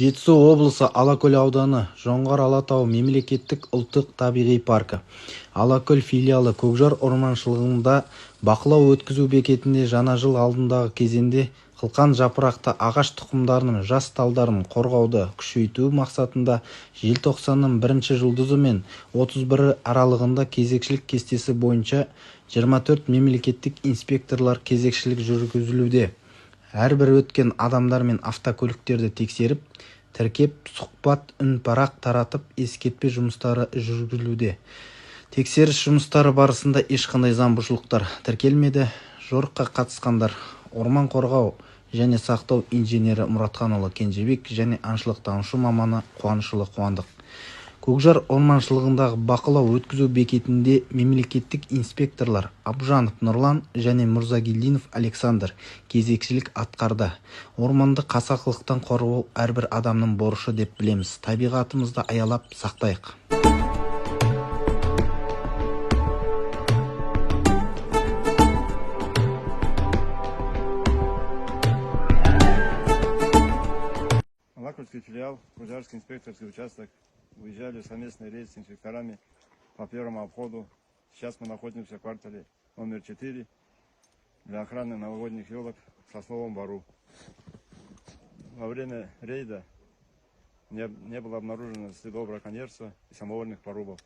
Жетісу облысы Алакөл ауданы Жоңғар Алатау мемлекеттік ұлттық табиғи паркі. Алакөл филиалы Көкжар орманшылығында бақылау өткізу бекетінде жаңа жыл алдындағы кезеңде қылқан жапырақты ағаш тұқымдарының жас талдарын қорғауды күшейту мақсатында желтоқсанның 1-ші жұлдызы мен 31 аралығында кезекшілік кестесі бойынша 24 мемлекеттік инспекторлар кезекшілік жүргізілуде. Әрбір өткен адамдар мен автокөліктерді тексеріп, тіркеп, сұхбат, үнпарақ таратып, ескертпе жұмыстары жүргізілуде. Тексеріс жұмыстары барысында ешқандай заң бұзушылықтар тіркелмеді. Жорыққа қатысқандар орман қорғау және сақтау инженері Мұратханұлы Кенжебек және аңшылықтанушы маманы Қуанышұлы Қуандық. Көкжар орманшылығындағы бақылау өткізу бекетінде мемлекеттік инспекторлар Абжанов Нұрлан және Мұрзагелдинов Александр кезекшілік атқарды. Орманды қасақылықтан қорғау әрбір адамның борышы деп білеміз. Табиғатымызды аялап сақтайық. Алакольский филиал, Кужарский инспекторский участок. Выезжали в совместный рейс с инспекторами по первому обходу. Сейчас мы находимся в квартале номер 4 для охраны новогодних елок в Сосновом Бору. Во время рейда не было обнаружено следов браконьерства и самовольных порубов.